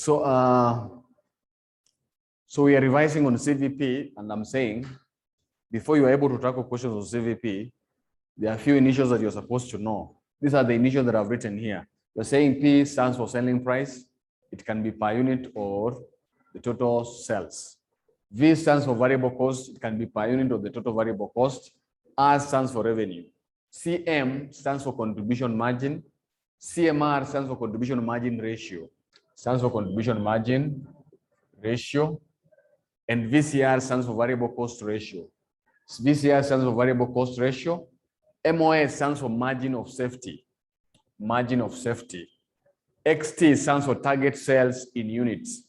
So we are revising on CVP, and I'm saying, before you are able to tackle questions on CVP, there are a few initials that you're supposed to know. These are the initials that I've written here. You're saying P stands for selling price. It can be per unit or the total sales. V stands for variable cost. It can be per unit or the total variable cost. R stands for revenue. CM stands for contribution margin. CMR stands for contribution margin ratio. Stands for contribution margin ratio. And VCR stands for variable cost ratio. VCR stands for variable cost ratio. MOS stands for margin of safety. Margin of safety. XT stands for target sales in units.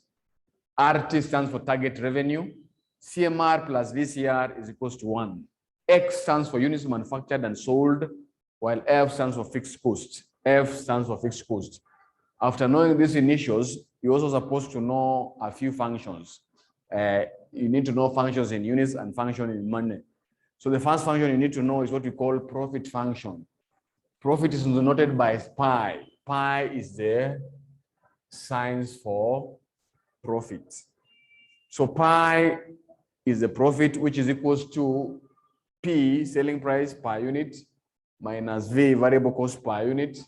RT stands for target revenue. CMR plus VCR is equals to 1. X stands for units manufactured and sold, while F stands for fixed cost. F stands for fixed cost. After knowing these initials, you're also supposed to know a few functions. You need to know functions in units and function in money. So the first function you need to know is what we call profit function. Profit is denoted by pi. Pi is the signs for profit. So pi is the profit, which is equals to P, selling price per unit, minus V, variable cost per unit.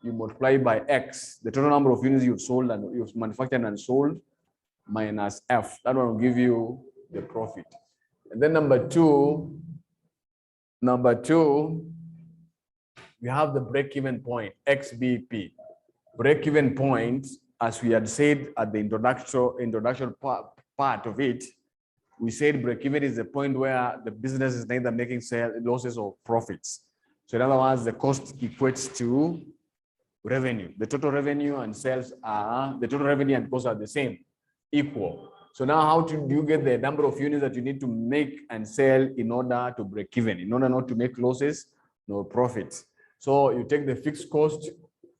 You multiply by X, the total number of units you've sold and you've manufactured and sold, minus F. That one will give you the profit. And then number two, we have the break-even point, XBP. Break-even point, as we had said at the introduction part of it, we said break-even is the point where the business is neither making sales, losses, or profits. So in other words, the cost equates to revenue. The total revenue and sales are, the total revenue and costs are the same, equal. So now how do you get the number of units that you need to make and sell in order to break even, in order not to make losses, no profits? So you take the fixed cost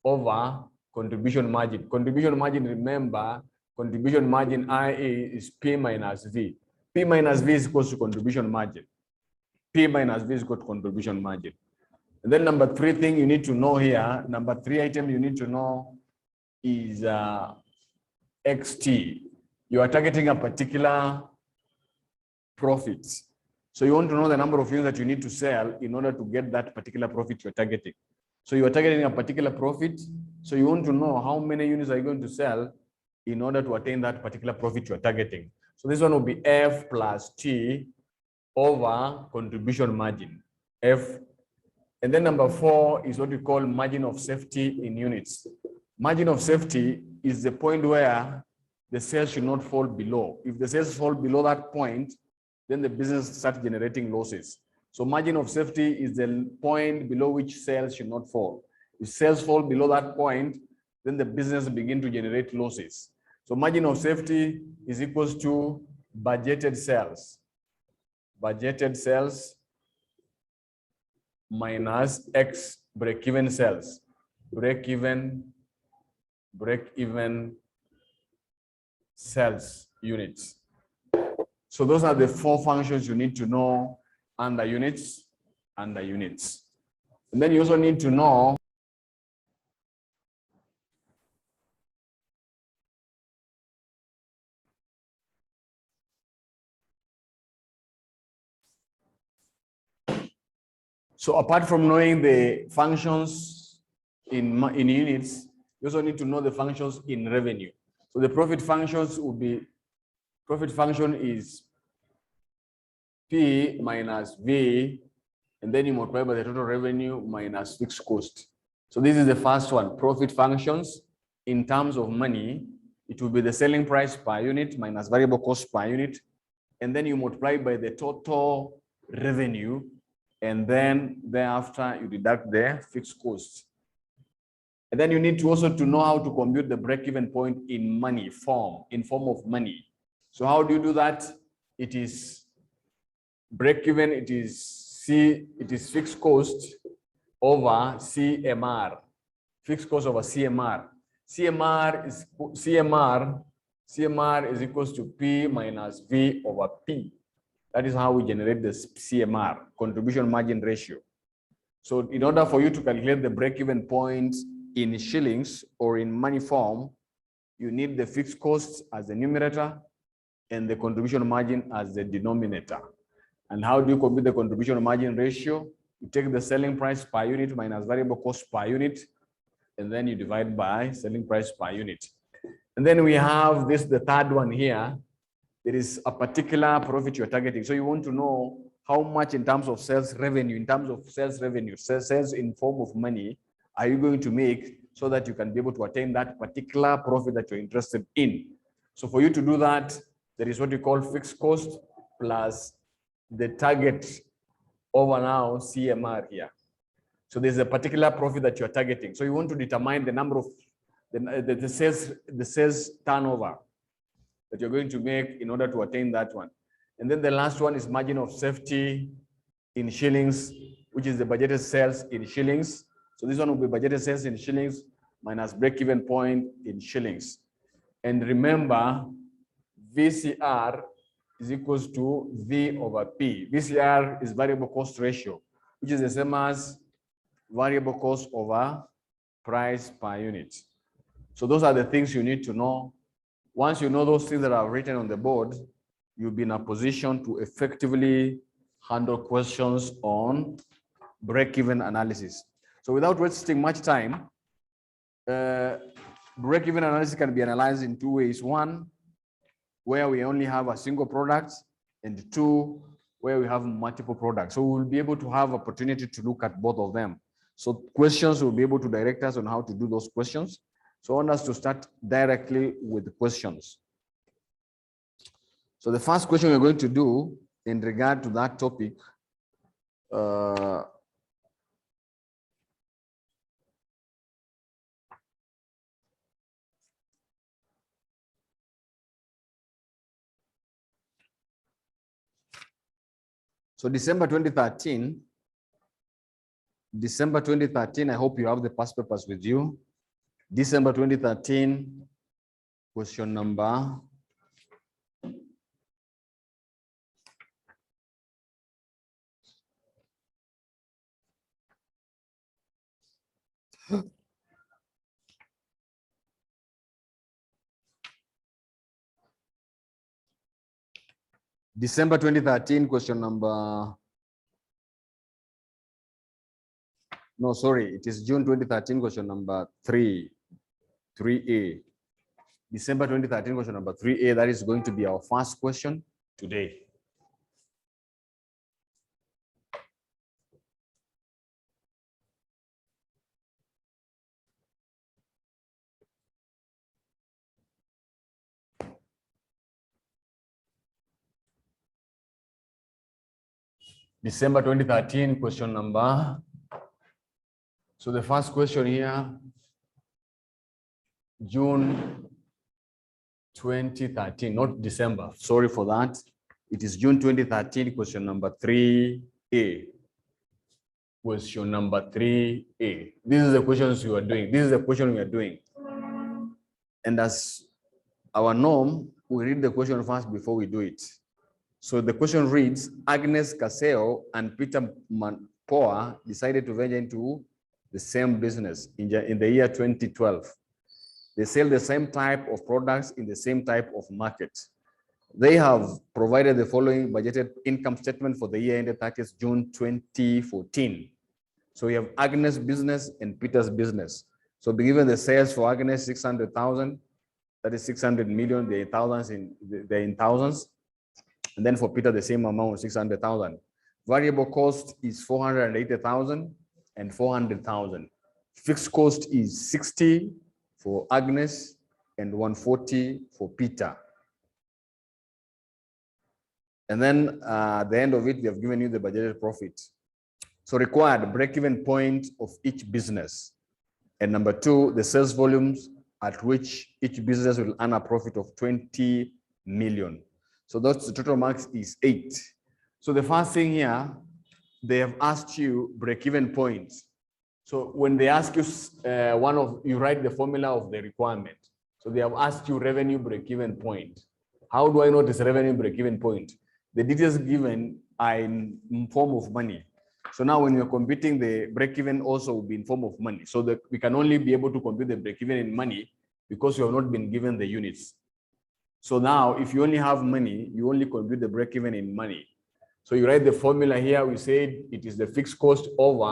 over contribution margin. Contribution margin, remember, contribution margin IA is P minus V. P minus V is equal to contribution margin. P minus V is equal to contribution margin. And then number three thing you need to know here, number three item you need to know is XT. You are targeting a particular profit. So you want to know the number of units that you need to sell in order to get that particular profit you're targeting. So you are targeting a particular profit. So you want to know how many units are you going to sell in order to attain that particular profit you're targeting. So this one will be F plus T over contribution margin, F. And then number four is what we call margin of safety in units. Margin of safety is the point where the sales should not fall below. If the sales fall below that point, then the business starts generating losses. So margin of safety is the point below which sales should not fall. If sales fall below that point, then the business begin to generate losses. So margin of safety is equals to budgeted sales. Budgeted sales minus X break-even sales. Break-even sales units. So those are the four functions you need to know under units. And then you also need to know so apart from knowing the functions in units, you also need to know the functions in revenue. So the profit functions will be, profit function is P minus V, and then you multiply by the total revenue minus fixed cost. So this is the first one, profit functions. In terms of money, it will be the selling price per unit minus variable cost per unit, and then you multiply by the total revenue, and then thereafter you deduct the fixed cost. And then you need to also to know how to compute the break-even point in money form, in form of money. So how do you do that? It is break-even, it is fixed cost over CMR. Fixed cost over CMR. CMR is equals to P minus V over P. That is how we generate the CMR, contribution margin ratio. So in order for you to calculate the break-even point in shillings or in money form, you need the fixed costs as the numerator and the contribution margin as the denominator. And how do you compute the contribution margin ratio? You take the selling price per unit minus variable cost per unit, and then you divide by selling price per unit. And then we have this, the third one here. There is a particular profit you're targeting. So you want to know how much in terms of sales revenue, sales in form of money, are you going to make so that you can be able to attain that particular profit that you're interested in. So for you to do that, there is what you call fixed cost plus the target over now CMR here. So there's a particular profit that you're targeting. So you want to determine the number of the sales turnover that you're going to make in order to attain that one. And then the last one is margin of safety in shillings, which is the budgeted sales in shillings. So this one will be budgeted sales in shillings minus break-even point in shillings. And remember, VCR is equals to V over P. VCR is variable cost ratio, which is the same as variable cost over price per unit. So those are the things you need to know. Once you know those things that are written on the board, you'll be in a position to effectively handle questions on break-even analysis. So without wasting much time, break-even analysis can be analyzed in two ways. One, where we only have a single product, and two, where we have multiple products. So we'll be able to have opportunity to look at both of them. So questions will be able to direct us on how to do those questions. So I want us to start directly with the questions. So the first question we're going to do in regard to that topic, so December 2013, I hope you have the past papers with you. December 2013, question number . December 2013, question number. No, sorry, it is June 2013, question number 3A. December 2013, question number 3A. That is going to be our first question today. December 2013, question number. So the first question here, June 2013, not December. Sorry for that. It is June 2013, question number 3A. Question number 3A. This is the questions you are doing. This is the question we are doing. And as our norm, we read the question first before we do it. So the question reads, Agnes Caseo and Peter Manpoa decided to venture into the same business in the year 2012. They sell the same type of products in the same type of market. They have provided the following budgeted income statement for the year ended 30th June 2014. So we have Agnes' business and Peter's business. So be given the sales for Agnes 600,000, that is 600 million, they're in thousands. And then for Peter, the same amount, 600,000. Variable cost is 480,000 and 400,000. Fixed cost is 60 for Agnes and 140 for Peter. And then at the end of it, we have given you the budgeted profit. So required break-even point of each business. And number two, the sales volumes at which each business will earn a profit of 20 million. So that's the total marks is 8. So the first thing here, they have asked you break-even points. So when they ask you you write the formula of the requirement. So they have asked you revenue break-even point. How do I know this revenue break-even point? The details given are in form of money. So now when you're computing, the break-even also will be in form of money. So that we can only be able to compute the break-even in money because you have not been given the units. So now, if you only have money, you only compute the break-even in money. So you write the formula here. We said it is the fixed cost over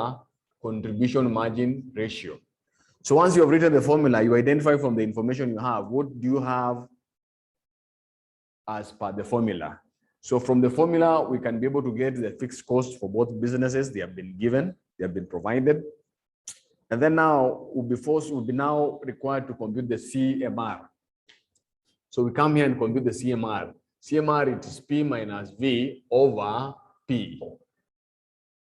contribution margin ratio. So once you have written the formula, you identify from the information you have, what do you have as per the formula. So from the formula, we can be able to get the fixed cost for both businesses. They have been given, they have been provided. And then now we'll be now required to compute the CMR. So we come here and compute the CMR. CMR, it is P minus V over P.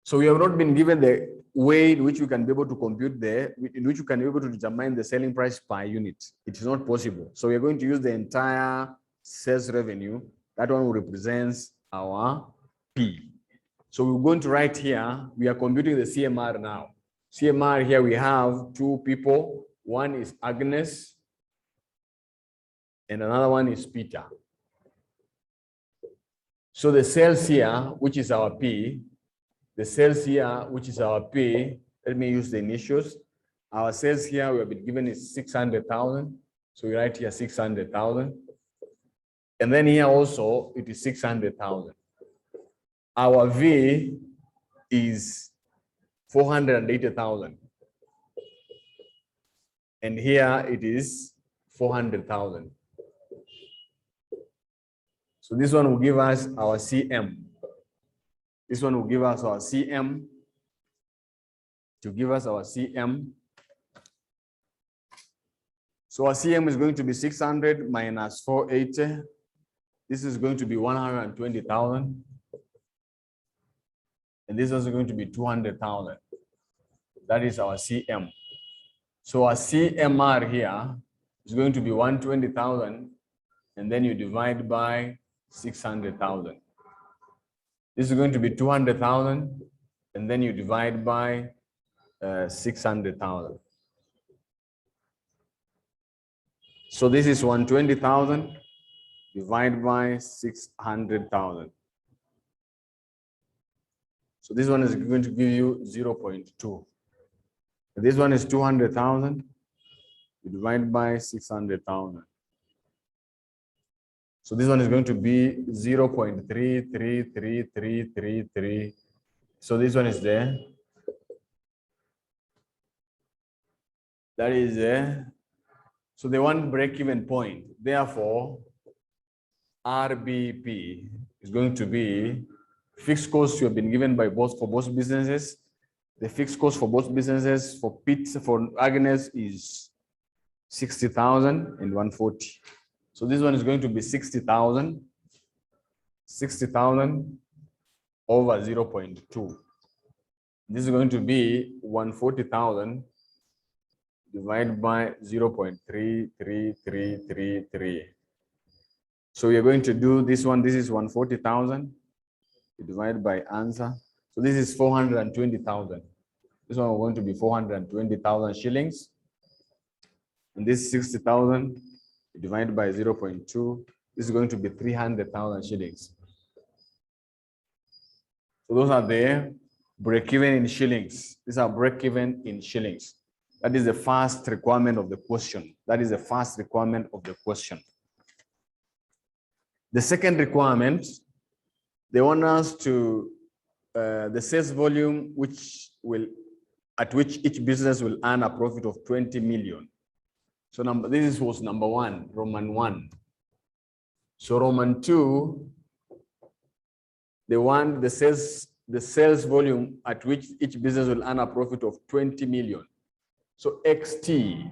So we have not been given the way in which we can be able to compute in which you can be able to determine the selling price per unit. It is not possible. So we are going to use the entire sales revenue. That one represents our P. So we're going to write here, we are computing the CMR now. CMR here, we have two people. One is Agnes and another one is Peter. So the sales here, which is our P, the sales here, which is our P, let me use the initials. Our sales here, we have been given is 600,000. So we write here 600,000. And then here also, it is 600,000. Our V is 480,000. And here it is 400,000. So this one will give us our CM. This one will give us our CM. To give us our CM. So our CM is going to be 600 minus 480. This is going to be 120,000. And this is going to be 200,000. That is our CM. So our CMR here is going to be 120,000. And then you divide by 600,000. This is going to be 200,000. And then you divide by 600,000. So this is 120,000 divided by 600,000. So this one is going to give you 0.2. This one is 200,000 divided by 600,000. So this one is going to be 0.33333. So this one is there. That is there. So they want break-even point. Therefore, RBP is going to be fixed costs you have been given by for both businesses. The fixed cost for both businesses for Agnes is 60,000 and 140. So this one is going to be 60,000 over 0.2. This is going to be 140,000 divided by 0.33333. So we are going to do this one. This is 140,000 divided by answer. So this is 420,000. This one is going to be 420,000 shillings. And this 60,000 divided by 0.2. This is going to be 300,000 shillings. So those are the break-even in shillings. These are break-even in shillings. That is the first requirement of the question. That is the first requirement of the question. The second requirement, they want us to the sales volume at which each business will earn a profit of 20 million. So this was number one, Roman 1. So Roman 2, they want the sales volume at which each business will earn a profit of 20 million. So XT,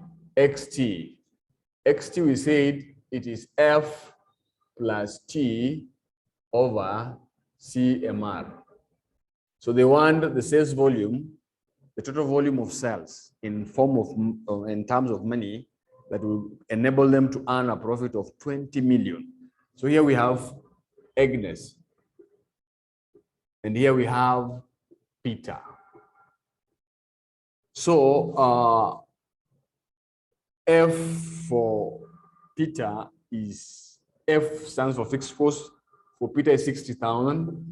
we said it is F plus T over CMR. So they want the sales volume, the total volume of sales in terms of money that will enable them to earn a profit of 20 million. So here we have Agnes. And here we have Peter. So F for Peter is, F stands for fixed cost. For Peter is 60,000.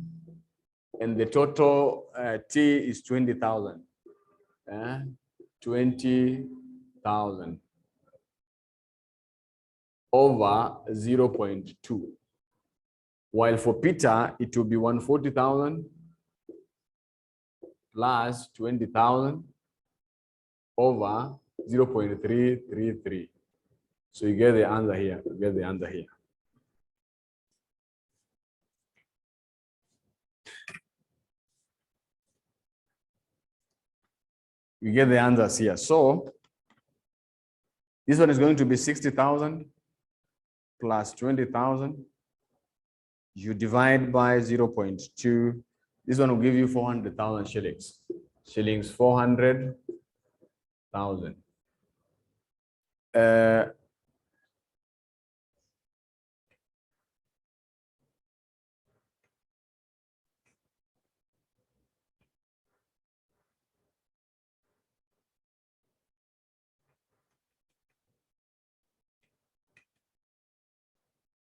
And the total T is 20,000. 20,000. over 0.2. While for Peter, it will be 140,000 plus 20,000 over 0.333. So you get the answer here. You get the answer here. You get the answers here. So this one is going to be 60,000 plus 20,000. You divide by 0.2. This one will give you 400,000 shillings. Shillings, 400,000.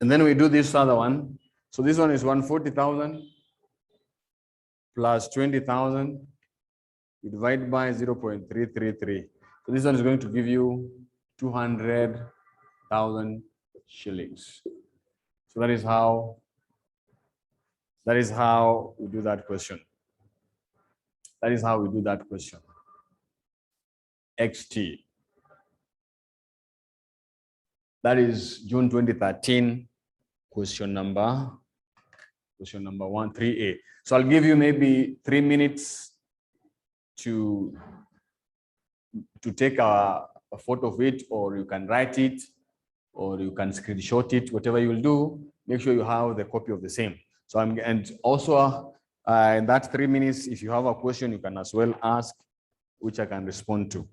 And then we do this other one. So this one is 140,000 plus 20,000. You divide by 0.333. So this one is going to give you 200,000 shillings. So that is how we do that question. That is how we do that question. XT. That is June 2013, question number 13A. So I'll give you maybe 3 minutes to take a photo of it, or you can write it, or you can screenshot it, whatever you'll do, make sure you have the copy of the same. So and also in that 3 minutes, if you have a question, you can as well ask, which I can respond to.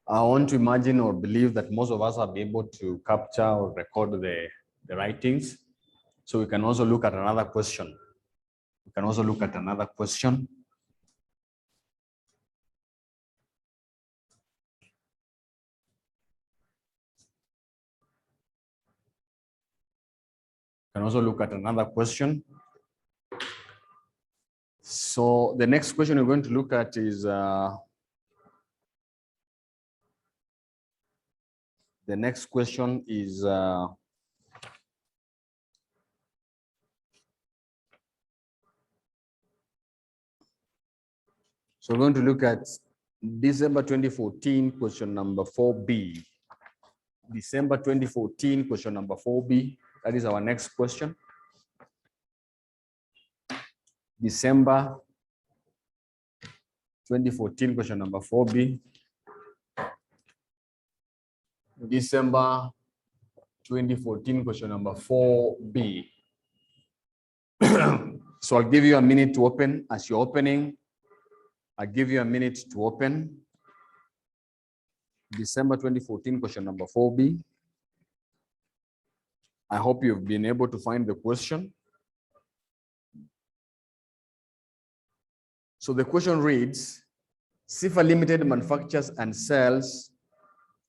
I want to imagine or believe that most of us are able to capture or record the writings. So we can also look at another question. We can also look at another question. We can also look at another question. So the next question we're going to look at is the next question is so we're going to look at December 2014 question number 4B. December 2014 question number 4B. That is our next question. December 2014 question number 4B. December 2014 question number 4B. So I'll give you a minute to open. As you're opening, I'll give you a minute to open. December 2014 question number 4B. I hope you've been able to find the question. So the question reads, CIFA Limited manufactures and sells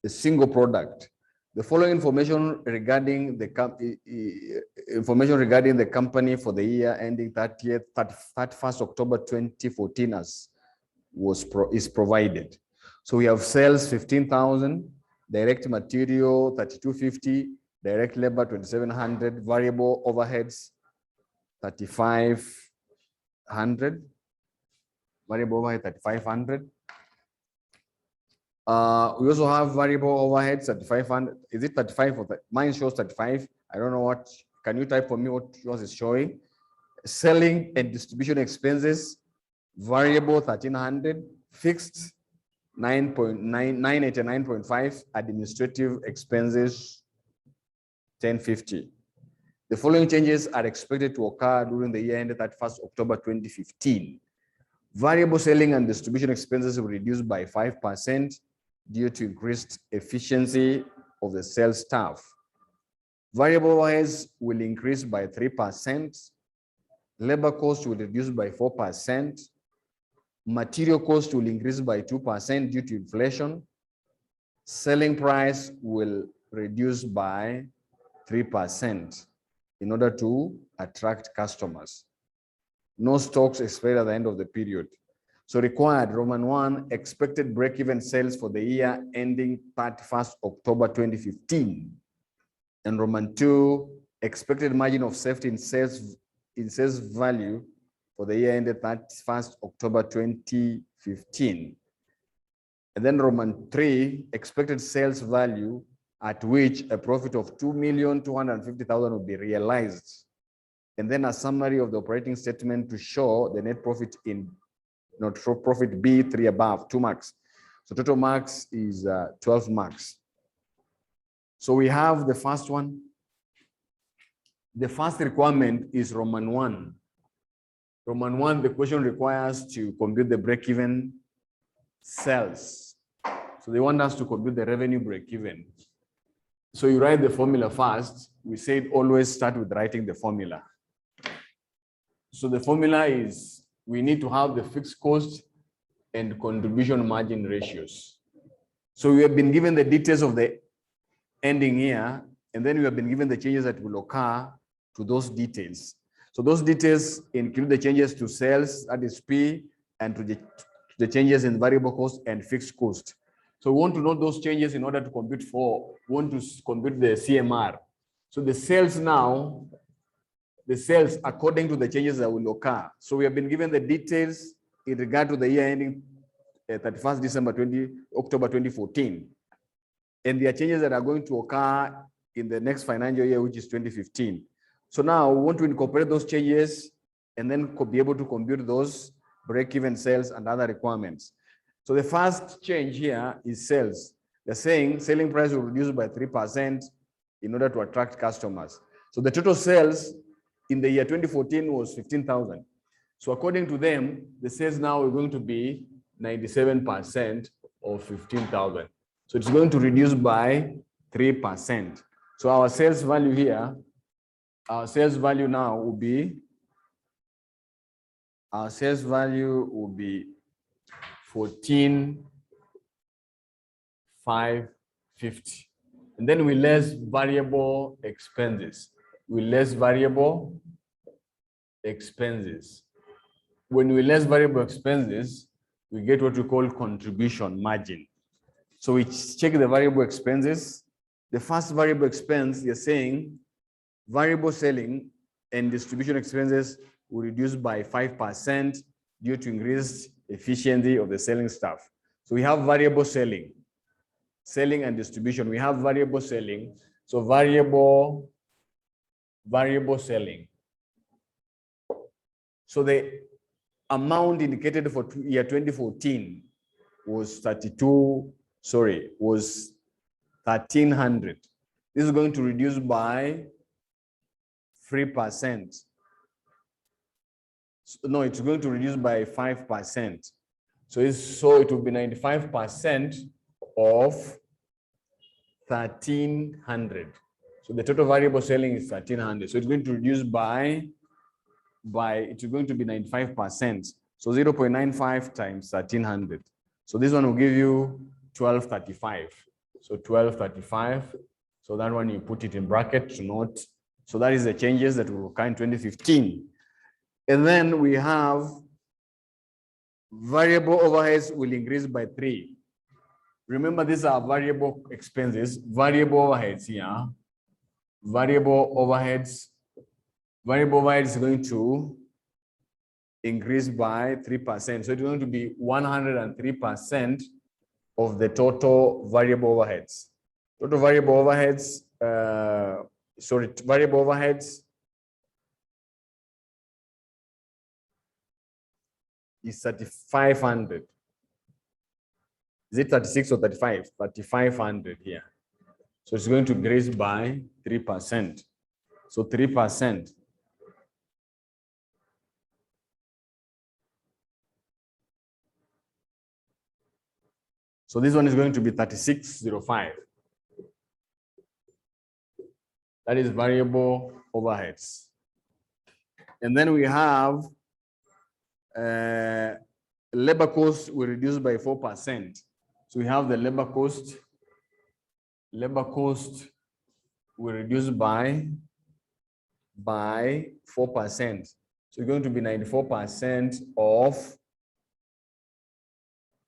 a single product. The following information regarding the company for the year ending 31st October 2014 is provided. So we have sales 15,000, direct material 3,250, direct labor 2,700, variable overheads 3,500, variable overhead 3,500. We also have variable overheads 3,500. Is it 35 or mine shows 35? I don't know what. Can you type for me what yours is showing? Selling and distribution expenses, variable 1,300, fixed 989.5, administrative expenses 1,050. The following changes are expected to occur during the year ended 31st October 2015. Variable selling and distribution expenses will reduce by 5% due to increased efficiency of the sales staff. Variable overheads will increase by 3%. Labor cost will reduce by 4%. Material cost will increase by 2% due to inflation. Selling price will reduce by 3% in order to attract customers. No stocks expired at the end of the period. So required, Roman 1, expected break-even sales for the year ending 31st October 2015. And Roman 2, expected margin of safety in sales value for the year ended 31st October 2015. And then Roman 3, expected sales value at which a profit of 2,250,000 will be realized. And then a summary of the operating statement to show the net profit in not for profit B, 3 above, 2 marks. So total marks is 12 marks. So we have the first one. The first requirement is Roman 1. Roman 1, the question requires to compute the break-even sales. So they want us to compute the revenue break-even. So you write the formula first. We said always start with writing the formula. So the formula is we need to have the fixed cost and contribution margin ratios. So we have been given the details of the ending year, and then we have been given the changes that will occur to those details. So those details include the changes to sales, that is P, and to the changes in variable cost and fixed cost. So we want to know those changes in order to compute the CMR. So the sales now, the sales according to the changes that will occur. So we have been given the details in regard to the year ending 31st December October 2014. And there are changes that are going to occur in the next financial year, which is 2015. So now we want to incorporate those changes and then be able to compute those break-even sales and other requirements. So the first change here is sales. They're saying selling price will reduce by 3% in order to attract customers. So the total sales in the year 2014 was 15,000. So according to them, the sales now are going to be 97% of 15,000. So it's going to reduce by 3%. So our sales value here, our sales value now will be, 14,550. And then we less variable expenses. We less variable expenses. when we less variable expenses, we get what we call contribution margin. So we check the variable expenses. The first variable expense, you're saying variable selling and distribution expenses will reduce by 5% due to increased efficiency of the selling staff. So we have variable selling and distribution. We have variable selling. So variable selling. So the amount indicated for year 2014 was 1,300. This is going to reduce by 3%. No, it's going to reduce by 5%. So it will be 95% of 1,300. So the total variable selling is 1,300. So it's going to reduce it's going to be 95%. So 0.95 times 1,300. So this one will give you 1,235. So 1,235. So that one you put it in bracket to note. So that is the changes that will occur in 2015. And then we have variable overheads will increase by 3. Remember, these are variable expenses, variable overheads here. Variable overheads is going to increase by 3%. So it's going to be 103% of the total variable overheads. Total variable overheads, variable overheads is 3,500. Is it 36 or 35? 3,500 here. So it's going to increase by 3%. So 3%. So this one is going to be 3,605. That is variable overheads. And then we have labor cost will reduce by 4%. So we have the labor cost. Labor cost will reduce by 4%. So it's going to be 94% of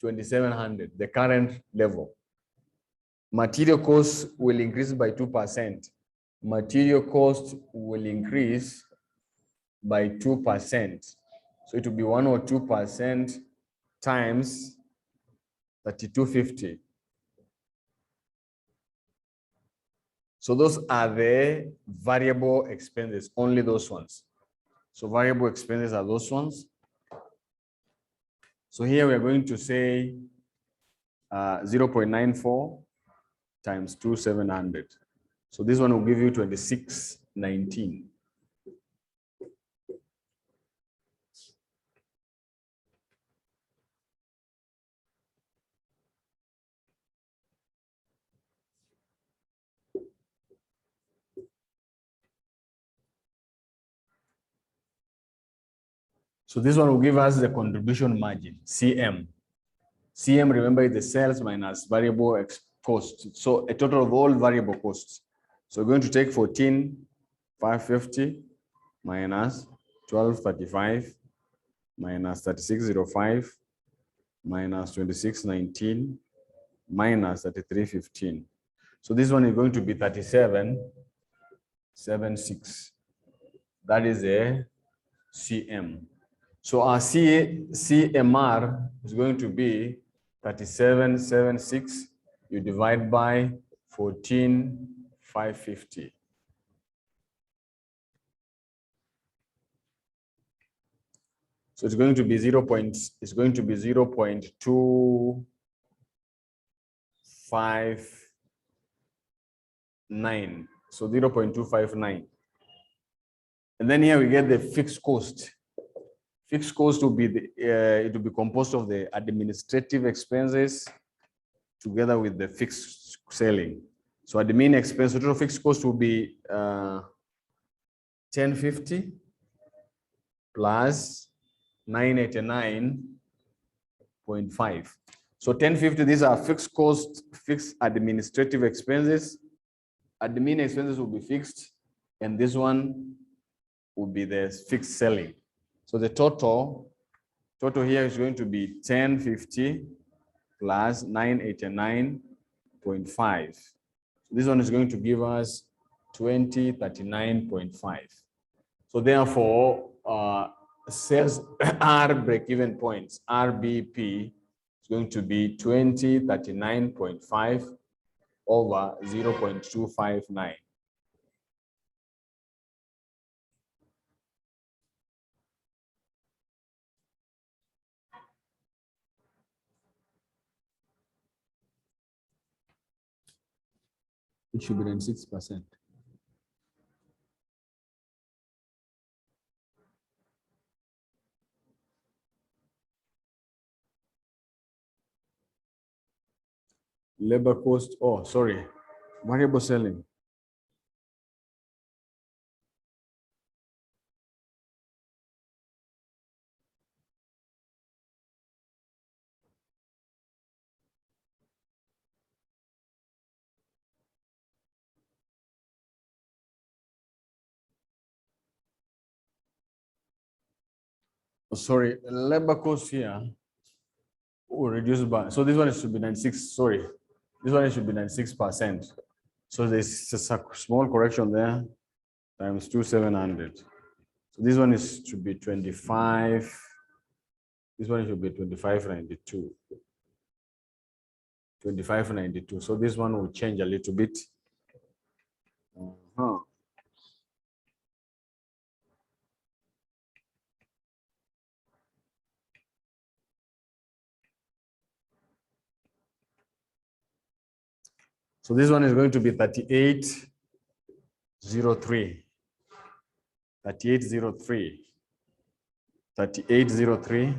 2,700, the current level. Material costs will increase by 2%. Material cost will increase by 2%. So it will be 102% times 3,250. So those are the variable expenses, only those ones. So variable expenses are those ones. So here we are going to say 0.94 times 2,700. So this one will give you 2619. So this one will give us the contribution margin, CM. CM, remember, is the sales minus variable cost. So a total of all variable costs. So we're going to take 14,550 minus 1,235 minus 3,605 minus 2,619 minus 3,315. So this one is going to be 3,776. That is a CM. So our CMR is going to be 3,776. You divide by 14,550. So it's going to be 0.259. So 0.259. And then here we get the fixed cost. Fixed cost will be it will be composed of the administrative expenses together with the fixed selling. So admin expense, total fixed cost will be 1,050 plus 989.5. So 1,050, these are fixed cost, fixed administrative expenses. Admin expenses will be fixed, and this one will be the fixed selling. So the total Total here is going to be 1050 plus 989.5. So this one is going to give us 2039.5. So therefore, sales R break-even points, RBP, is going to be 2039.5 over 0.259. It should be 96%. Labor cost, oh, sorry, variable selling. Sorry, labor cost here will reduce by, so this one should be 96, sorry, this one should be 96%. So there's a small correction there, times 2,700. So this one is should be 25, this one should be 2592. 2592. So this one will change a little bit. So this one is going to be 3803. 3803. 3803.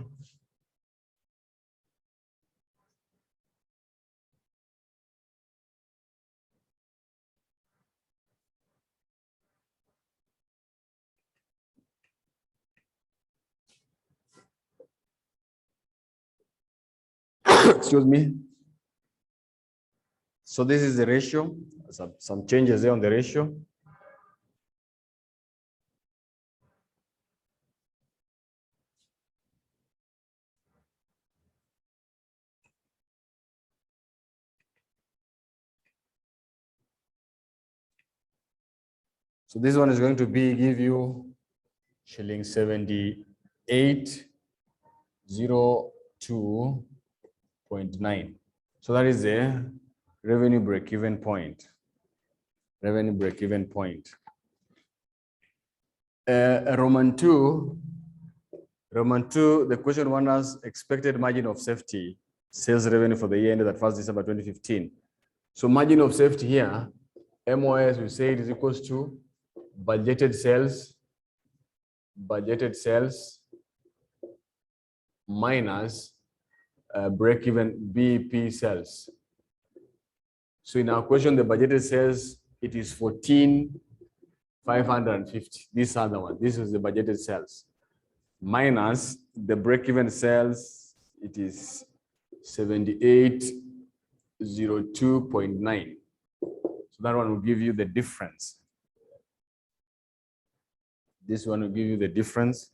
Excuse me. So this is the ratio, some changes there on the ratio. So this one is going to be give you shilling 7802.9. So that is the revenue break-even point. Revenue break-even point. Roman 2, the question one has expected margin of safety, sales revenue for the year ended at 1st December 2015. So margin of safety here, MOS, we say it is equals to budgeted sales minus break-even BEP sales. So in our question, the budgeted sales, it is 14,550. This other one, this is the budgeted sales. Minus the break-even sales, it is 7802.9. So that one will give you the difference. This one will give you the difference.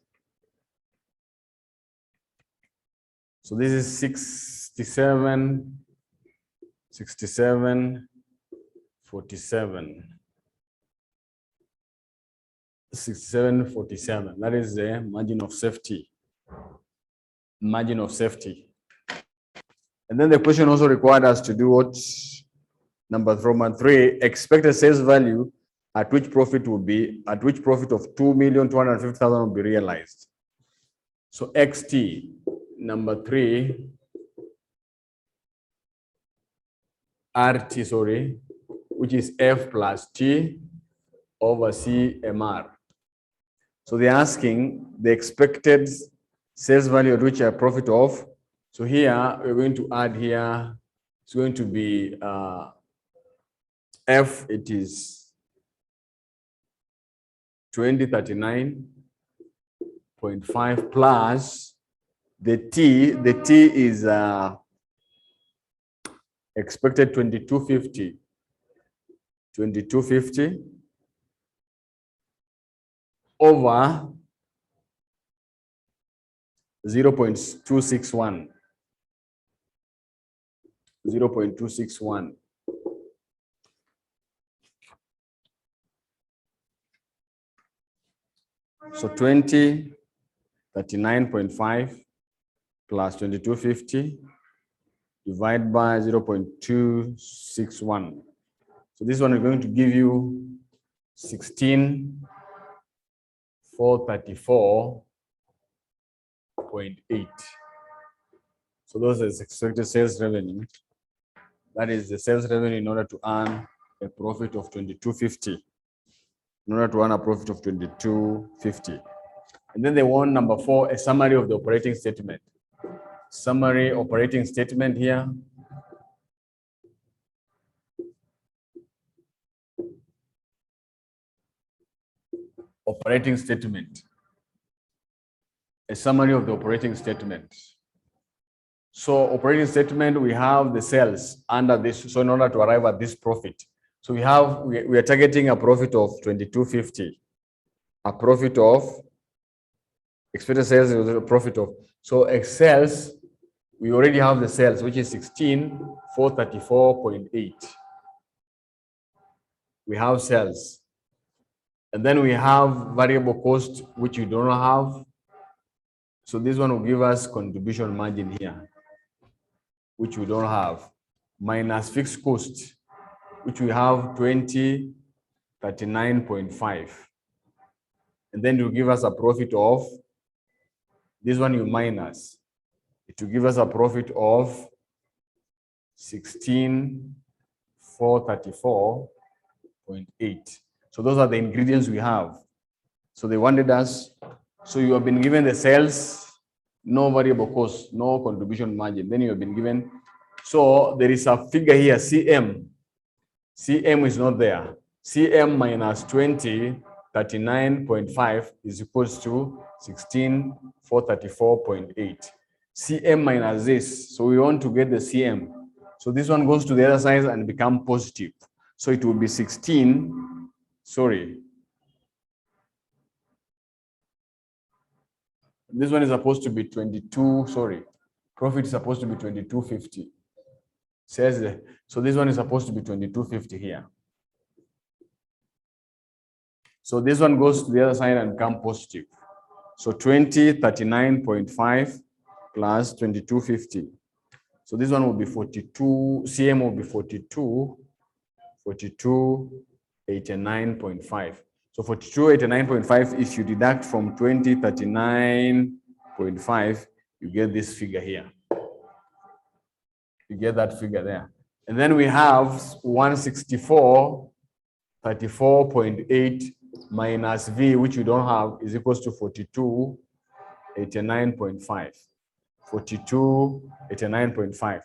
So this is 67, 47. 6747. That is the margin of safety. Margin of safety. And then the question also required us to do what? Number Roman 3, expected sales value at which profit will be, at which profit of 2,250,000 will be realized. So XT, number 3, RT, sorry, which is F plus T over CMR. So they're asking the expected sales value at which a profit of. So here we're going to add here, it's going to be F, it is 2039.5 plus the T is expected 2250 over 0.261. 0.261. So 39.5 plus 2250 divided by 0.261. So this one is going to give you 16,434.8. So those are the expected sales revenue. That is the sales revenue in order to earn a profit of 2250. In order to earn a profit of 2250. And then they want number 4, a summary of the operating statement. Summary operating statement here. Operating statement. A summary of the operating statement. So operating statement, we have the sales under this. So in order to arrive at this profit, so we are targeting a profit of 2250. A profit of expected sales is a profit of. So sales, we already have the sales, which is 16,434.8. We have sales. And then we have variable cost, which we don't have. So this one will give us contribution margin here, which we don't have, minus fixed cost, which we have 2039.5. And then it will give us a profit of, this one you minus, it will give us a profit of 16,434.8. So those are the ingredients we have. So they wanted us, so you have been given the sales, no variable cost, no contribution margin. Then you have been given, so there is a figure here, CM. CM is not there. CM minus 2039.5 is equals to 16,434.8. CM minus this, so we want to get the CM. So this one goes to the other side and become positive. So it will be 16, sorry. This one is supposed to be 22, sorry. Profit is supposed to be 2250. Says, so this one is supposed to be 2250 here. So this one goes to the other side and become positive. So 2039.5 plus 2250. So this one will be 42, CM will be 4289.5. So 4289.5, if you deduct from 2039.5, you get this figure here. You get that figure there. And then we have 164.34.8 minus V, which you don't have, is equals to 4289.5. 4289.5.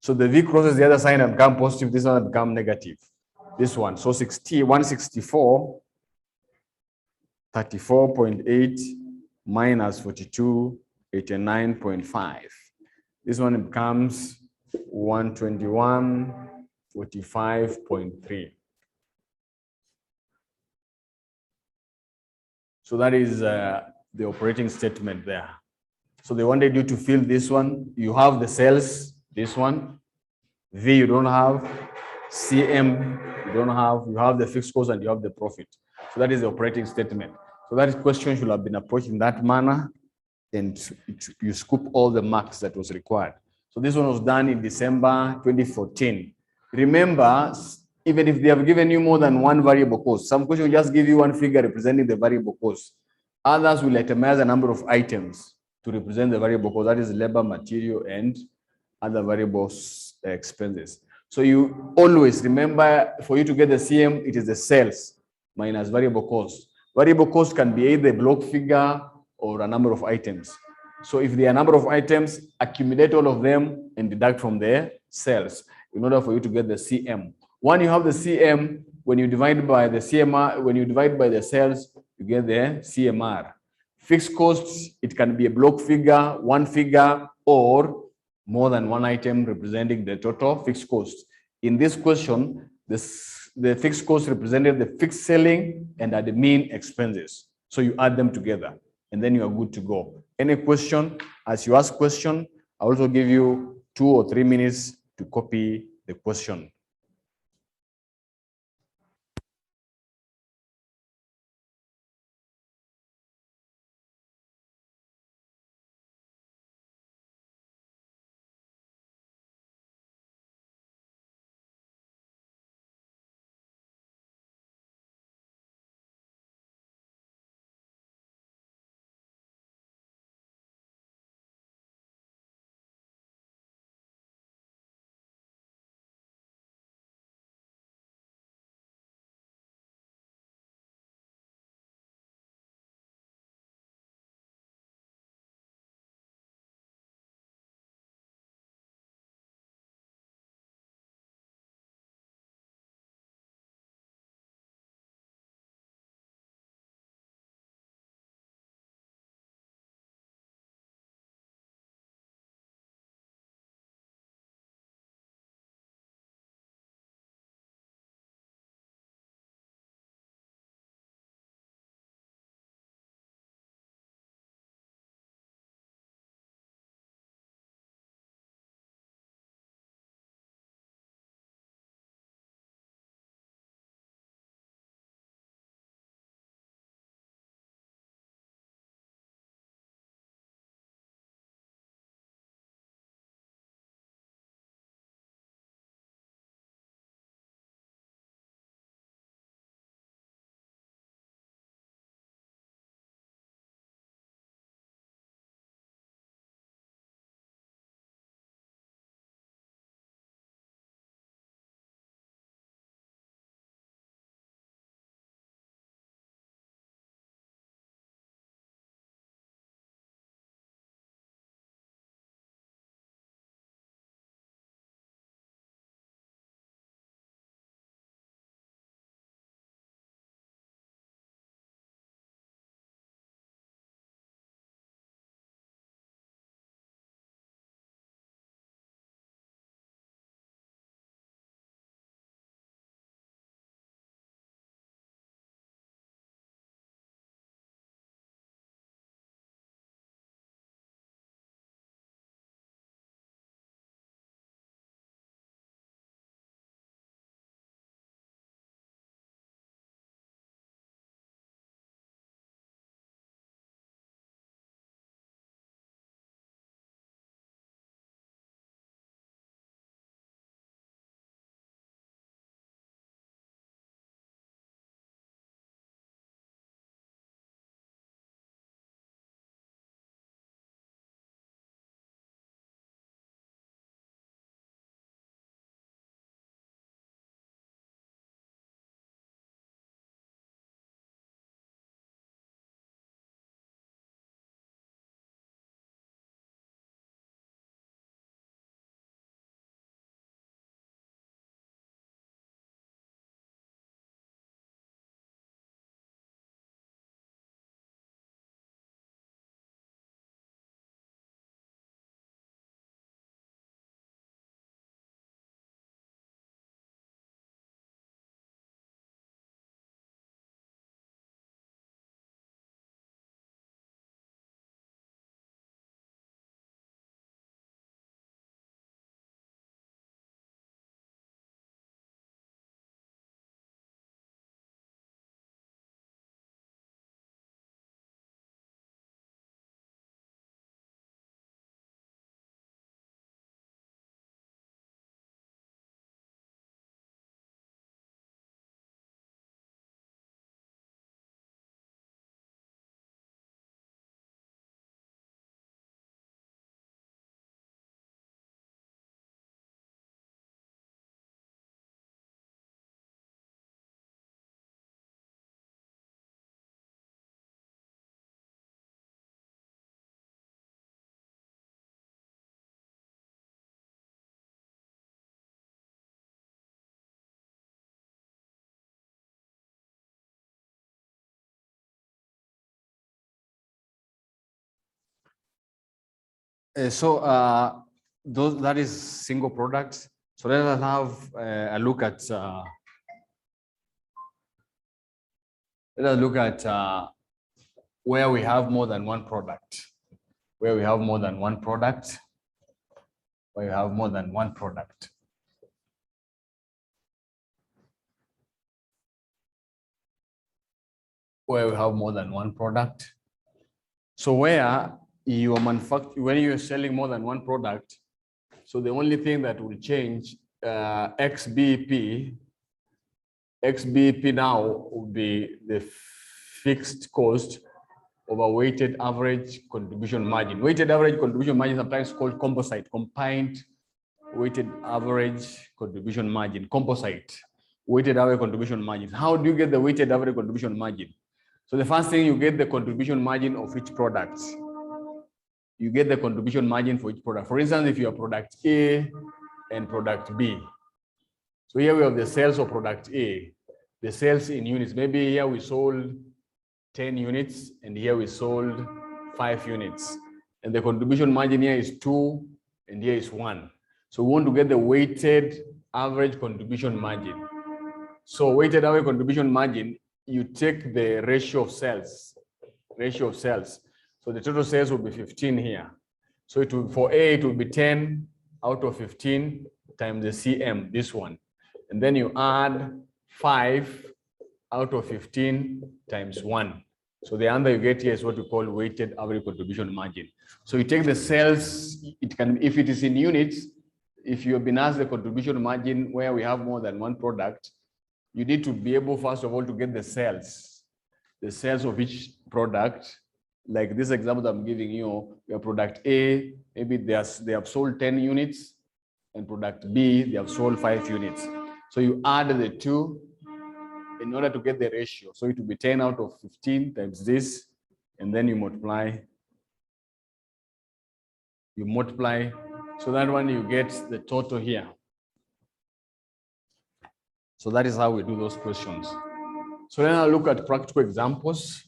So the V crosses the other sign and become positive, this one become negative. This one. So 164.34.8 minus 4289.5. This one becomes 121.45.3. So that is the operating statement there. So they wanted you to fill this one. You have the sales, this one. V you don't have. CM you don't have. You have the fixed cost and you have the profit. So that is the operating statement. So that question should have been approached in that manner, and you scoop all the marks that was required. So this one was done in December 2014. Remember, even if they have given you more than one variable cost, some questions will just give you one figure representing the variable cost. Others will itemize a number of items to represent the variable cost, that is labor, material, and other variable expenses. So you always remember, for you to get the CM, it is the sales minus variable cost. Variable cost can be either a block figure or a number of items. So if there are a number of items, accumulate all of them and deduct from the sales in order for you to get the CM. When you have the CM, when you divide by the CMR, when you divide by the sales, you get the CMR. Fixed costs, it can be a block figure, one figure, or more than one item representing the total fixed cost. In this question, the fixed cost represented the fixed selling and admin expenses. So you add them together, and then you are good to go. Any question, as you ask question, I also give you 2 or 3 minutes to copy the question. That is single products. So let us have a look at where we have more than one product. where we have more than one product, where you have more than one product. Where we have more than one product. So where you are when you're selling more than one product, so the only thing that will change, XBP now will be the fixed cost over weighted average contribution margin. Weighted average contribution margin, sometimes called composite, combined weighted average contribution margin, composite, weighted average contribution margin. How do you get the weighted average contribution margin? So the first thing, you get the contribution margin of each product. You get the contribution margin for each product. For instance, if you have product A and product B. So here we have the sales of product A, the sales in units. Maybe here we sold 10 units and here we sold 5 units. And the contribution margin here is 2 and here is 1. So we want to get the weighted average contribution margin. So weighted average contribution margin, you take the ratio of sales. So the total sales will be 15 here. So it will, for A, it will be 10 out of 15 times the CM, this one. And then you add 5 out of 15 times 1. So the answer you get here is what we call weighted average contribution margin. So you take the sales, it can, if it is in units, if you have been asked the contribution margin where we have more than one product, you need to be able, first of all, to get the sales of each product. Like this example that I'm giving you, your product A, maybe they have sold 10 units, and product B, they have sold 5 units. So you add the two in order to get the ratio. So it will be 10 out of 15 times this, and then you multiply. So that one you get the total here. So that is how we do those questions. So then I'll look at practical examples.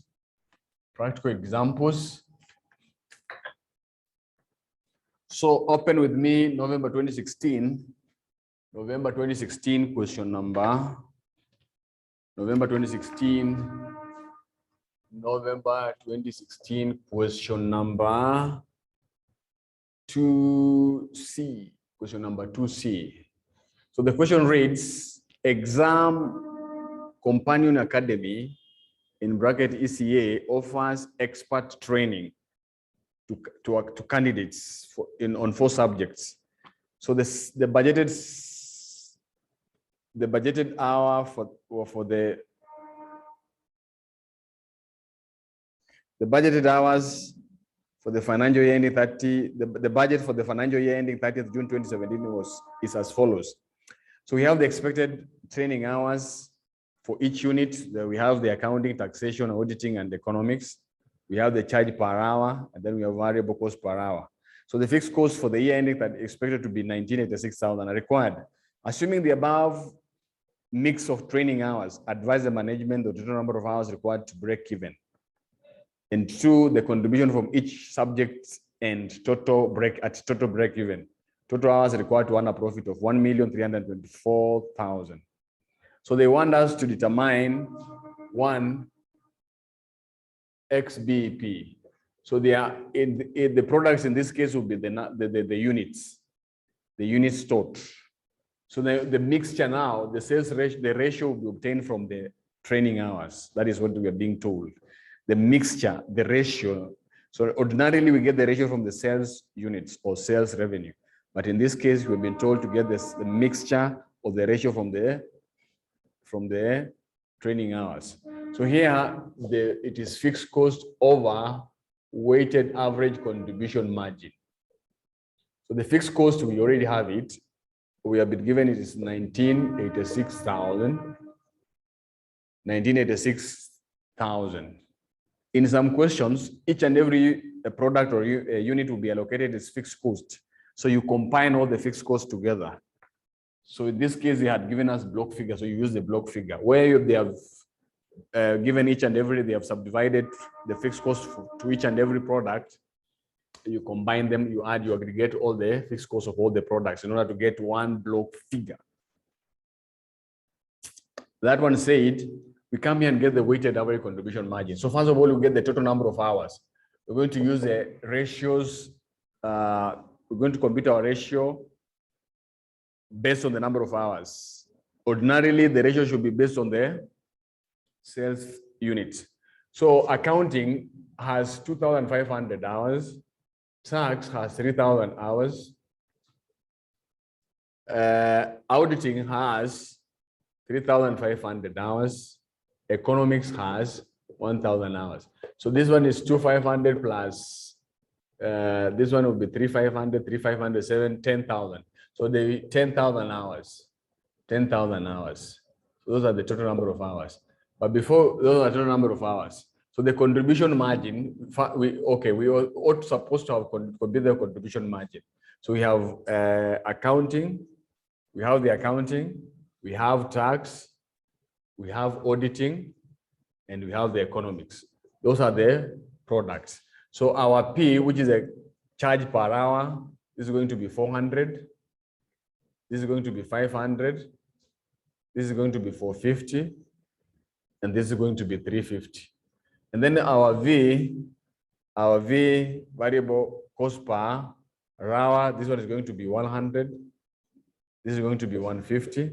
So open with me November 2016 question number. November 2016 question number 2C. Question number 2C. So the question reads, Exam Companion Academy, in bracket ECA, offers expert training to candidates on 4 subjects. So the budgeted hour for the budgeted hours for the financial year ending 30, the budget for the financial year ending 30th June 2017 is as follows. So we have the expected training hours for each unit. We have the accounting, taxation, auditing, and economics. We have the charge per hour, and then we have variable cost per hour. So the fixed cost for the year ending that is expected to be 1986,000 are required. Assuming the above mix of training hours, advise the management the total number of hours required to break even. And 2, the contribution from each subject and total break even. Total hours required to earn a profit of 1,324,000. So they want us to determine 1 XBP. So they are in the products in this case will be the units, stored. So the mixture now, the sales ratio, the ratio will be obtained from the training hours. That is what we are being told. The mixture, the ratio. So ordinarily we get the ratio from the sales units or sales revenue. But in this case, we've been told to get the mixture of the ratio from the training hours. So here, it is fixed cost over weighted average contribution margin. So the fixed cost, we already have it. We have been given it is 1986,000. In some questions, each and every product or unit will be allocated as fixed cost. So you combine all the fixed costs together. So in this case, they had given us block figure. So you use the block figure where they have given each and every, they have subdivided the fixed cost to each and every product. You combine them, you aggregate all the fixed costs of all the products in order to get one block figure. That one said, we come here and get the weighted average contribution margin. So first of all, you get the total number of hours. we're going to use the ratios. We're going to compute our ratio based on the number of hours. Ordinarily, the ratio should be based on the sales unit. So accounting has 2,500 hours. Tax has 3,000 hours. Auditing has 3,500 hours. Economics has 1,000 hours. So this one is 2,500 plus, this one will be 3,500, 3,500, 7, 10,000. So the 10,000 hours, 10,000 hours. So those are the total number of hours. But before those are the total number of hours. So the contribution margin, we are supposed to have compute the contribution margin. So we have accounting, we have the accounting, we have tax, we have auditing, and we have the economics. Those are the products. So our P, which is a charge per hour, this is going to be 400. This is going to be 500. This is going to be 450. And this is going to be 350. And then our V variable cost per hour, this one is going to be 100. This is going to be 150.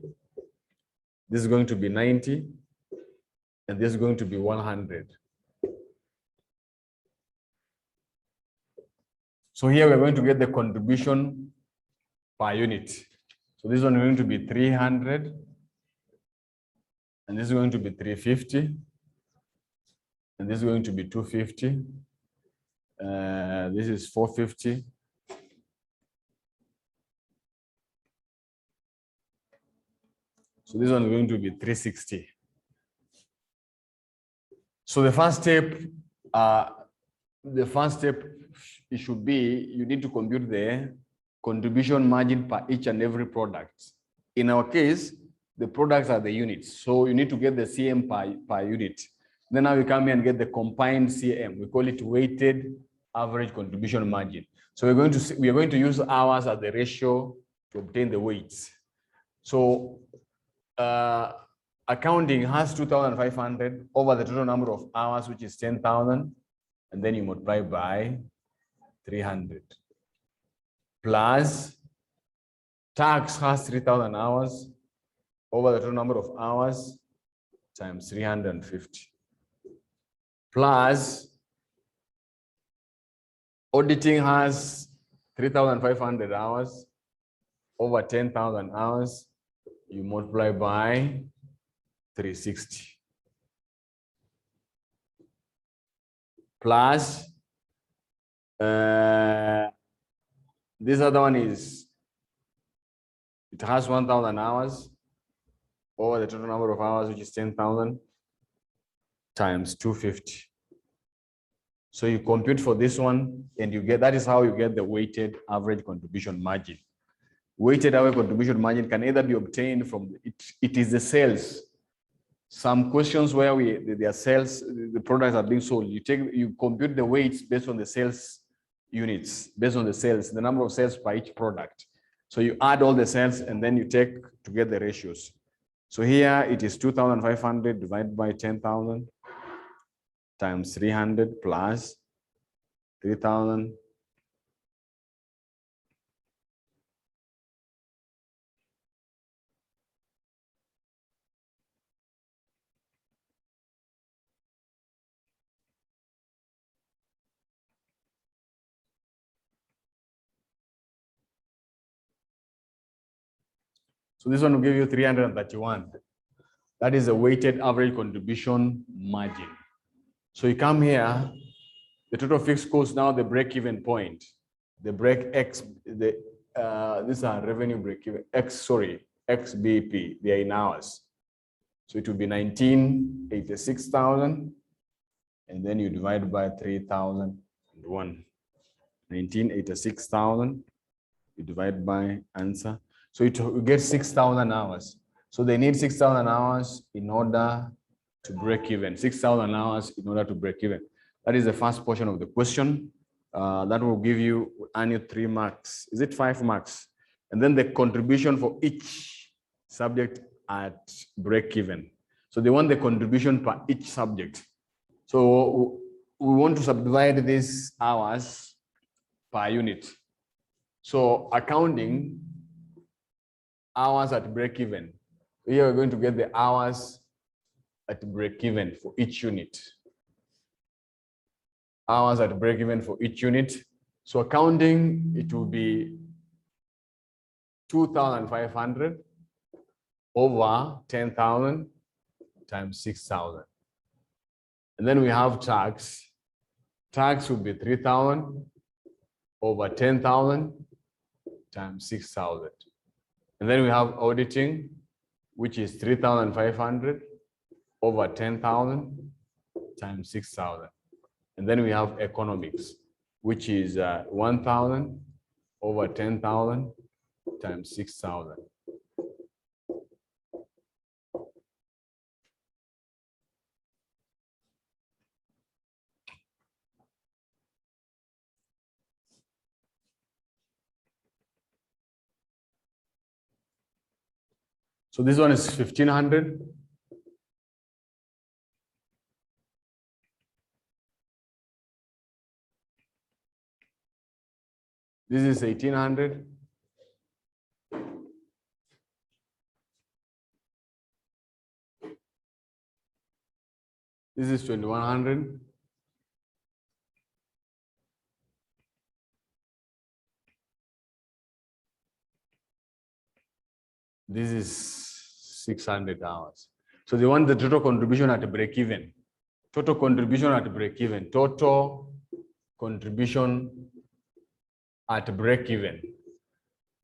This is going to be 90. And this is going to be 100. So here we're going to get the contribution per unit. So this one is going to be 300. And this is going to be 350. And this is going to be 250. This is 450. So this one is going to be 360. So the first step, it should be, you need to compute the contribution margin per each and every product. In our case, the products are the units. So you need to get the CM per unit. Then now we come here and get the combined CM. We call it weighted average contribution margin. So we are going to use hours as the ratio to obtain the weights. So accounting has 2,500 over the total number of hours, which is 10,000, and then you multiply by 300. Plus tax has 3,000 hours over the total number of hours times 350. Plus auditing has 3,500 hours over 10,000 hours. You multiply by 360. Plus this other one is, it has 1,000 hours over the total number of hours, which is 10,000 times 250. So you compute for this one and you get, that is how you get the weighted average contribution margin. Weighted average contribution margin can either be obtained from, it is the sales. Some questions where their sales, the products are being sold, you compute the weights based on the sales units, based on the sales, the number of sales by each product. So you add all the sales and then you take to get the ratios. So here it is 2,500 divided by 10,000 times 300 plus 3,000. So this one will give you 331. That is the weighted average contribution margin. So you come here, the total fixed cost, now the break-even point, the break X, these are revenue break-even, XBP, they are in hours. So it will be 1986,000, and then you divide by 3,001. 1986,000, you divide by answer. So you get 6,000 hours. So they need 6,000 hours in order to break even. 6,000 hours in order to break even. That is the first portion of the question. That will give you, earn you 3 marks. Is it 5 marks? And then the contribution for each subject at break even. So they want the contribution per each subject. So we want to subdivide these hours per unit. So accounting hours at break even. Here we're going to get the hours at break even for each unit. Hours at break even for each unit. So accounting, it will be 2,500 over 10,000 times 6,000. And then we have tax. Tax will be 3,000 over 10,000 times 6,000. And then we have auditing, which is 3,500 over 10,000 times 6,000. And then we have economics, which is 1,000 over 10,000 times 6,000. So this one is 1,500. This is 1,800. This is 2,100. This is 600 hours. So they want the total contribution at break even. Total contribution at break even. Total contribution at break even.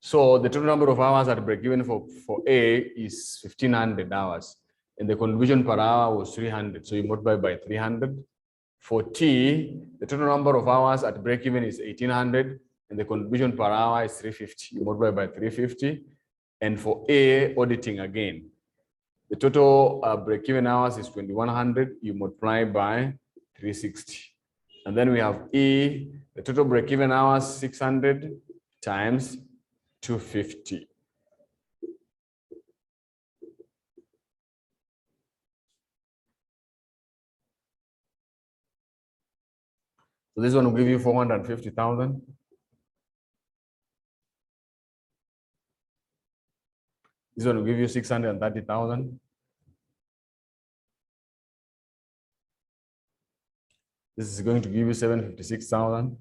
So the total number of hours at break even for A is 1,500 hours. And the contribution per hour was 300. So you multiply by 300. For T, the total number of hours at break even is 1,800. And the contribution per hour is 350. You multiply by 350. And for A, auditing again, the total break-even hours is 2,100. You multiply by 360. And then we have E, the total break-even hours, 600 times 250. So this one will give you 450,000. This one will give you 630,000. This is going to give you 756,000.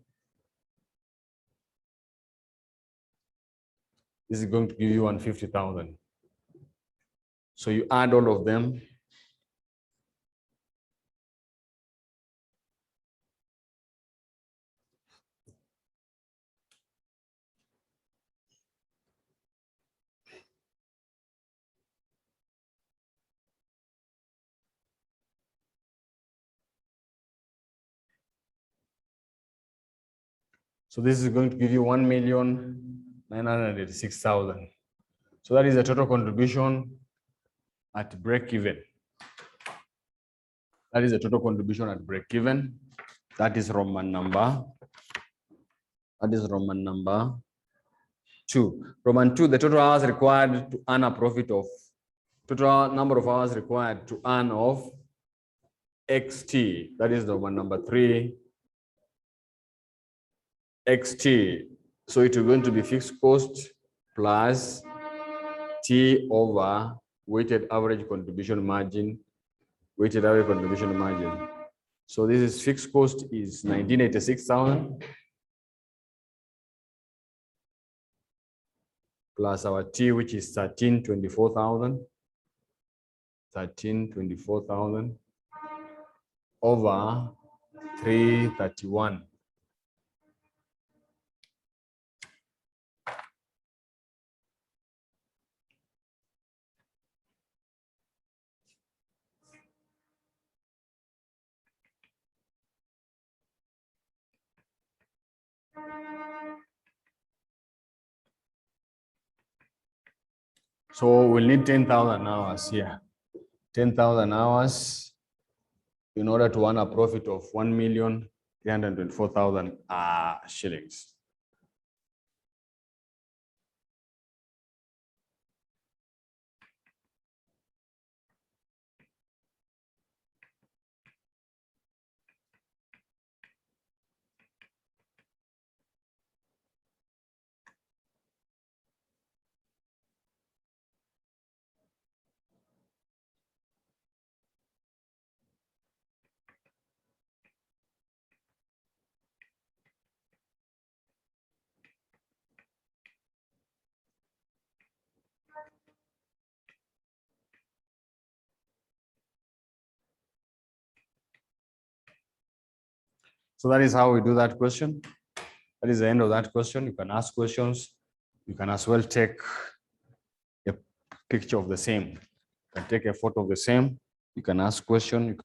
This is going to give you 150,000. So you add all of them. So this is going to give you 1,986,000. So that is the total contribution at break even. That is the total contribution at break even. That is Roman number. That is Roman number 2. Roman 2, the total hours required to earn a profit of, total number of hours required to earn of XT. That is Roman number 3. XT. So it is going to be fixed cost plus T over weighted average contribution margin. Weighted average contribution margin. So this is fixed cost is 1986,000 plus our T, which is 1324,000. 1324,000 over 331. So we'll need 10,000 hours here. 10,000 hours in order to earn a profit of 1,324,000 shillings. So that is how we do that question. That is the end of that question. You can ask questions. You can as well take a picture of the same. You can take a photo of the same. You can ask questions.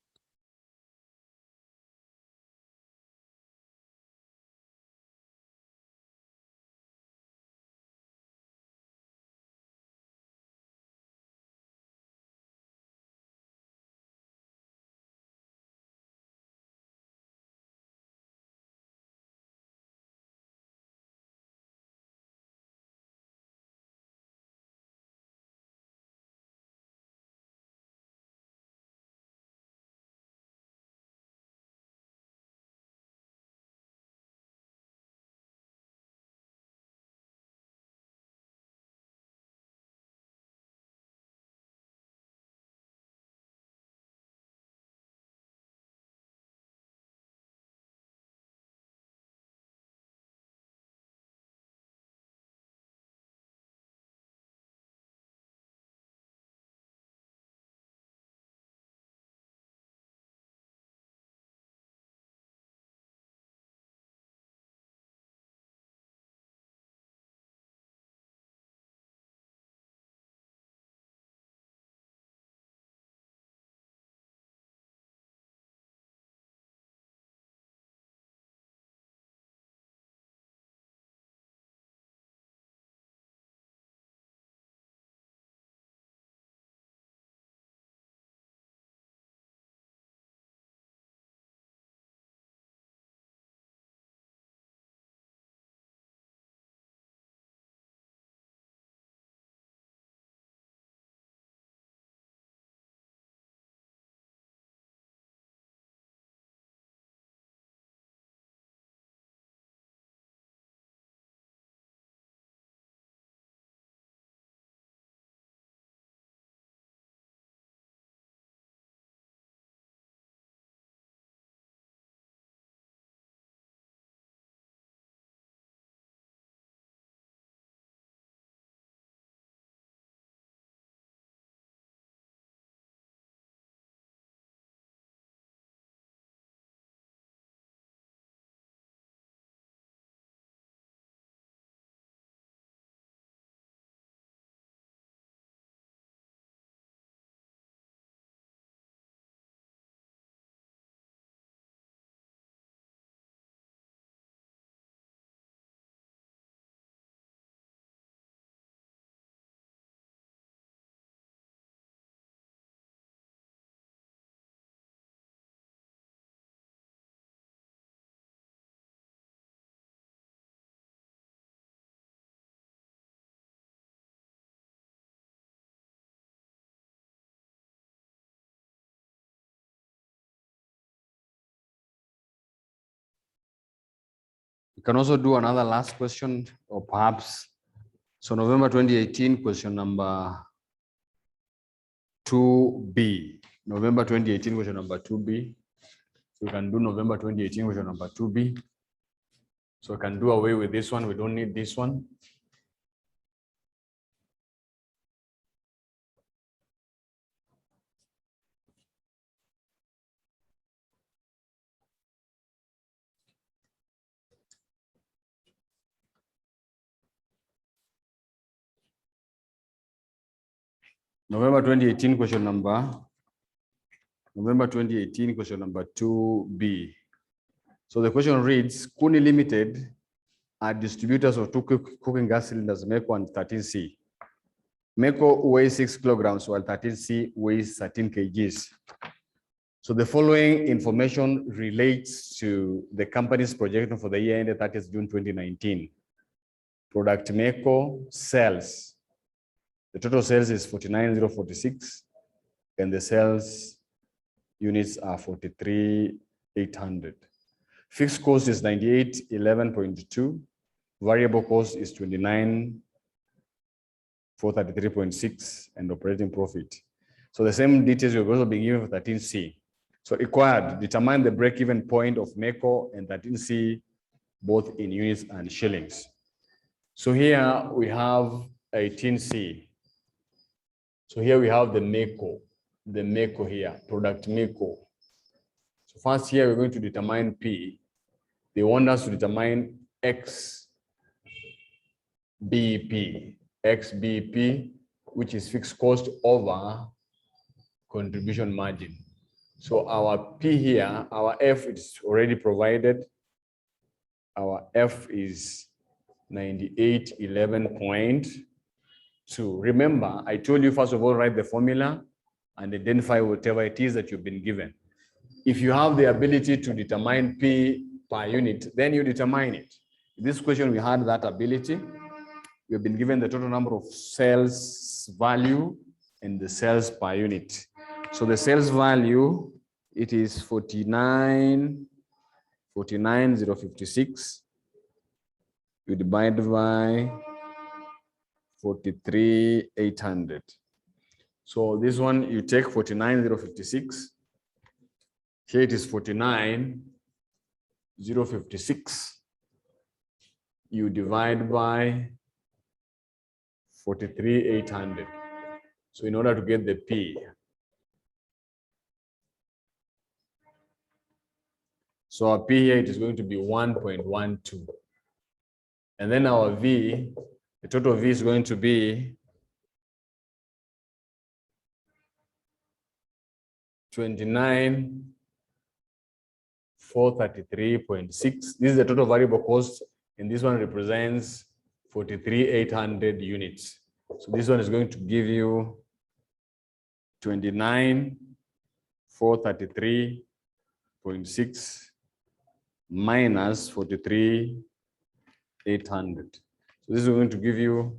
You can also do another last question, or perhaps, so November 2018, question number 2B. November 2018, question number 2B. So you can do November 2018, question number 2B. So we can do away with this one. We don't need this one. November 2018, question number 2B. So the question reads, Kuni Limited are distributors of two cooking gas cylinders, MECO and 13C. MECO weighs 6 kilograms, while 13C weighs 13 kgs. So the following information relates to the company's projection for the year ended 30th June 2019. Product MECO sales. The total sales is 49,046, and the sales units are 43,800. Fixed cost is 98,11.2. Variable cost is 29,433.6, and operating profit. So the same details we've also been given for 13C. So required, determine the break-even point of MECO and 13C, both in units and shillings. So here we have 18C. So here we have the MECO here, product MECO. So first here we're going to determine P. They want us to determine XBP, which is fixed cost over contribution margin. So our P here, our F is already provided. Our F is 9811.2. Remember, I told you first of all, write the formula and identify whatever it is that you've been given. If you have the ability to determine P per unit, then you determine it. In this question, we had that ability. We have been given the total number of sales value and the sales per unit. So the sales value, it is 49,056. You divide by 43,800. So this one, you take 49,056. Here it is 49,056. You divide by 43,800. So in order to get the P, so our P here, it is going to be 1.12. And then our V, the total V is going to be 29,433.6. This is the total variable cost, and this one represents 43,800 units. So this one is going to give you 29,433.6 minus 43,800. So this is going to give you,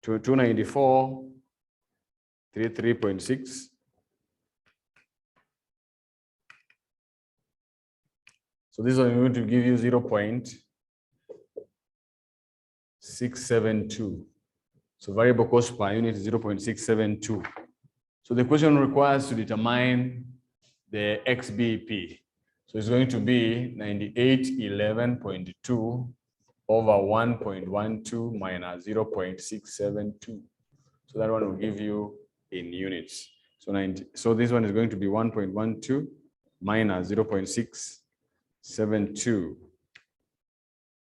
294,33.6. So this one is going to give you 0.672. So variable cost per unit is 0.672. So the question requires to determine the XBP. So it's going to be 9811.2 over 1.12 minus 0.672. So that one will give you in units. So this one is going to be 1.12 minus 0.672.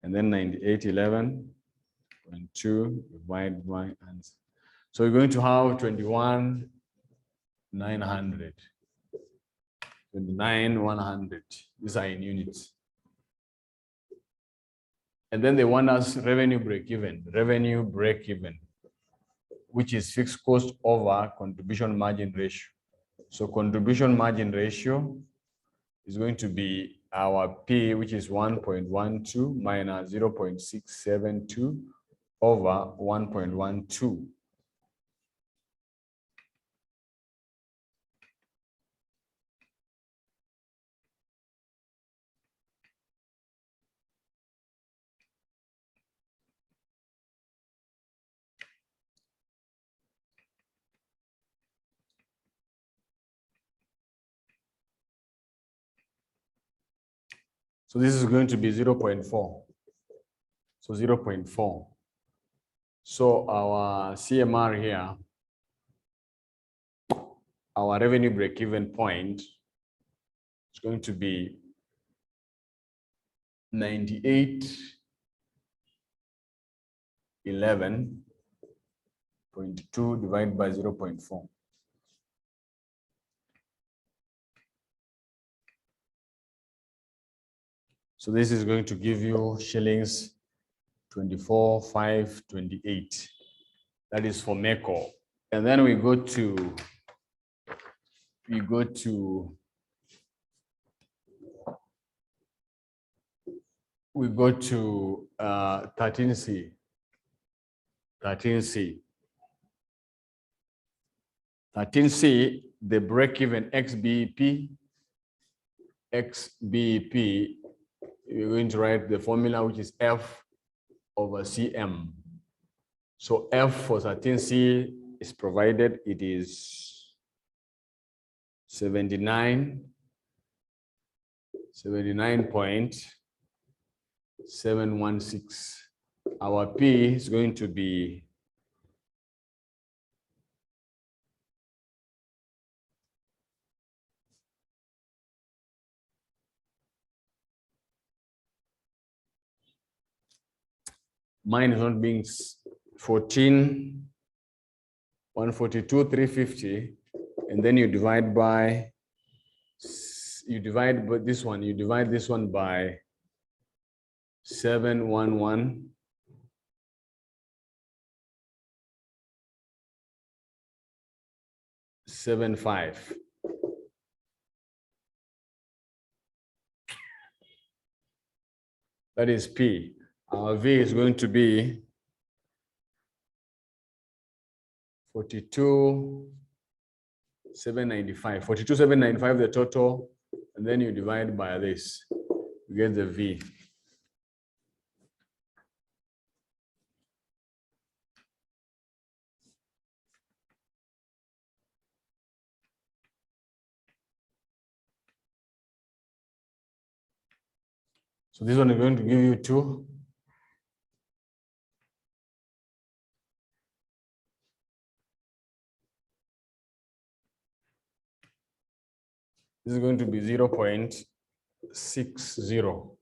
And then 9811.2 divided by answer. So you're going to have 21,900. 29,100. These are in units. And then they want us revenue break-even, which is fixed cost over contribution margin ratio. So contribution margin ratio is going to be our P, which is 1.12 minus 0.672 over 1.12. So this is going to be 0.4. So 0.4. So our CMR here, our revenue break-even point is going to be 9811.2 divided by 0.4. So this is going to give you shillings 24,528. That is for MECO. And then we go to 13C. 13C, the break-even XBP, you're going to write the formula, which is F over CM. So F for 13C is provided. It is 79.716. Our P is going to be Mine is not being 14, 142, 350, and then you divide by, you divide this one by 711. 75. That is P. Our V is going to be 42,795. 42,795, the total, and then you divide by this, you get the V. So this one is going to give you 2. This is going to be 0.60.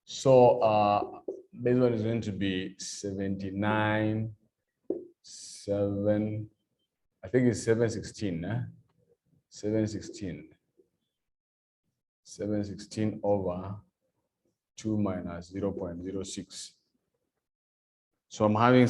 So this one is going to be 79, 7, I think it's 716, 716 over 2 minus 0.06. So I'm having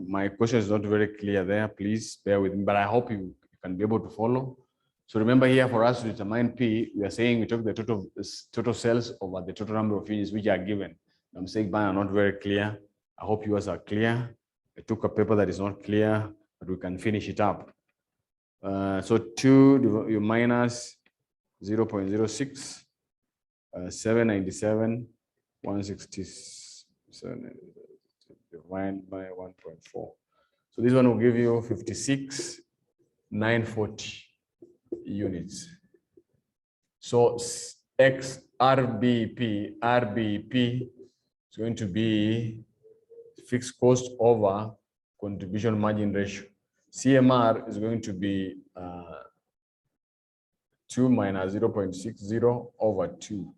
my question is not very clear there. Please bear with me, but I hope you can be able to follow. So remember here, for us to determine P, we are saying we took the total sales over the total number of units which are given. I'm saying mine are not very clear. I hope yours are clear. I took a paper that is not clear, but we can finish it up. So 2, you minus 0.06, 797, 167, divided by 1.4. So this one will give you 56,940 units. So X RBP is going to be fixed cost over contribution margin ratio. CMR is going to be 2 minus 0.60 over 2.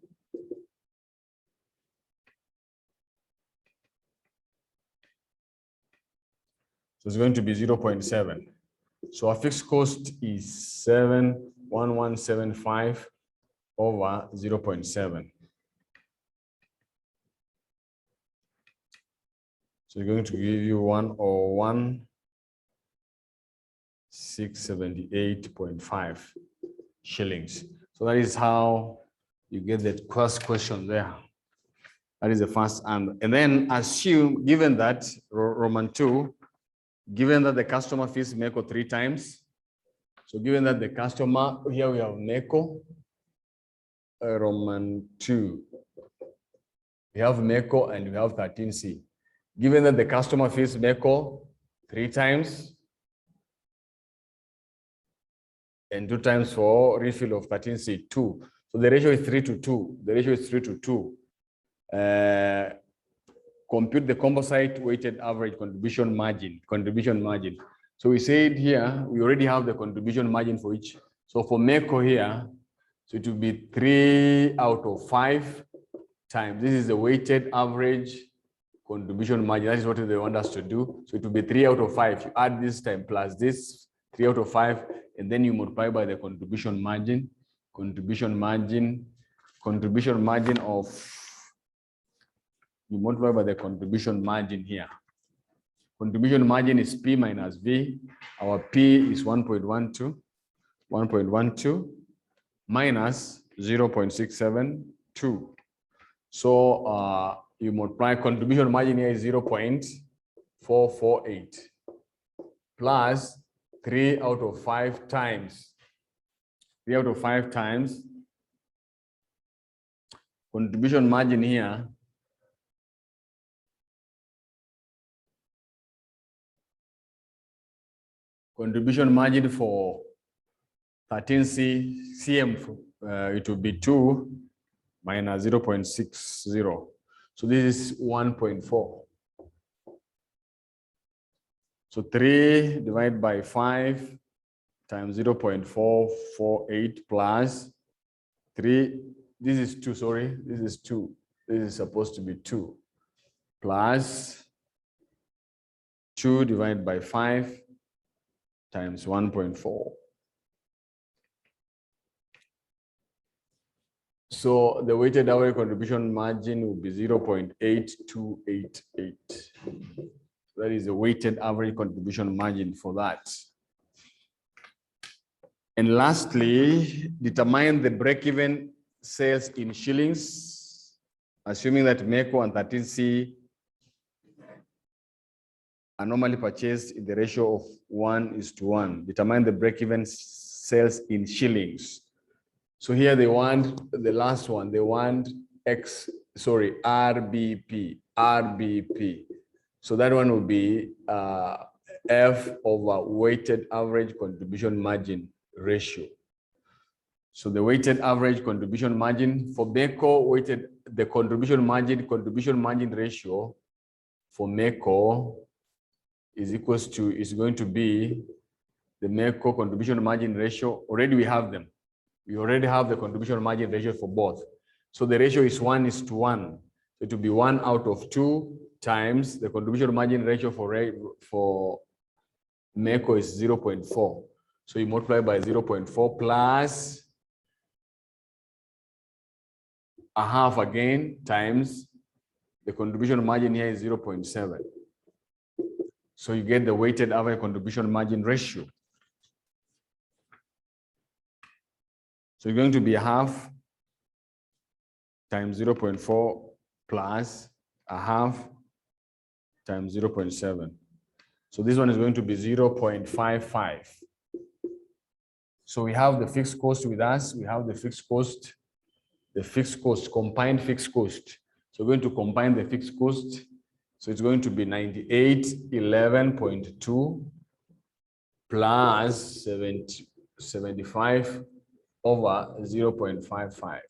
So it's going to be 0.7. So our fixed cost is 71175 over 0.7. So it's going to give you 101,678.5 shillings. So that is how you get the first question there. That is the first and then assume, given that Roman 2, given that the customer fees MECO 3 times. So given that the customer, here we have MECO, Roman 2. We have MECO and we have 13C. Given that the customer fees MECO 3 times and 2 times for refill of 13C, 2. So the ratio is 3 to 2. The ratio is 3 to 2. Compute the composite weighted average contribution margin. So we said here, we already have the contribution margin for each. So for MECO here, so it will be 3 out of 5 times. This is the weighted average contribution margin. That is what they want us to do. So it will be 3 out of 5. You add this time plus this, 3 out of 5, and then you multiply by the contribution margin. Contribution margin of, you multiply by the contribution margin here. Contribution margin is P minus V. Our P is 1.12 minus 0.672. So you multiply, contribution margin here is 0.448 plus 3 out of 5 times. 3 out of 5 times. Contribution margin here . Contribution margin for 13C, CM, it will be 2 minus 0.60. So this is 1.4. So 3 divided by 5 times 0.448 plus 3. This is 2, sorry. This is 2. This is supposed to be 2 plus 2 divided by 5 times 1.4. So the weighted average contribution margin will be 0.8288. That is the weighted average contribution margin for that. And lastly, determine the break-even sales in shillings, assuming that MECO and 13C are normally purchased in the ratio of 1:1. Determine the break-even sales in shillings. So here they want the last one, they want RBP. So that one will be F over weighted average contribution margin ratio. So the weighted average contribution margin for MECO, the contribution margin ratio for MECO is going to be the MECO contribution margin ratio. Already we have them. We already have the contribution margin ratio for both. So the ratio is 1:1. So it will be 1 out of 2 times the contribution margin ratio for MECO is 0.4. So you multiply by 0.4 plus a half again times the contribution margin here is 0.7. So you get the weighted average contribution margin ratio. So you're going to be a half times 0.4 plus a half times 0.7. So this one is going to be 0.55. So we have the fixed cost with us. We have the fixed cost, combined fixed cost. So we're going to combine the fixed cost. So it's going to be 9811.2 plus 75 over 0.55.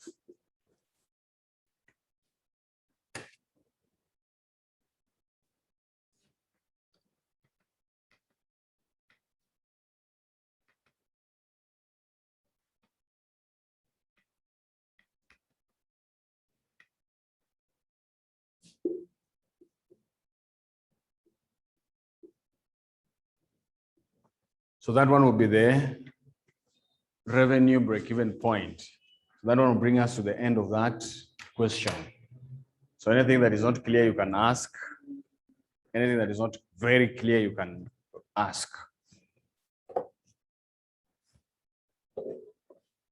So that one will be the revenue break-even point. That one will bring us to the end of that question. So anything that is not clear, you can ask. Anything that is not very clear, you can ask.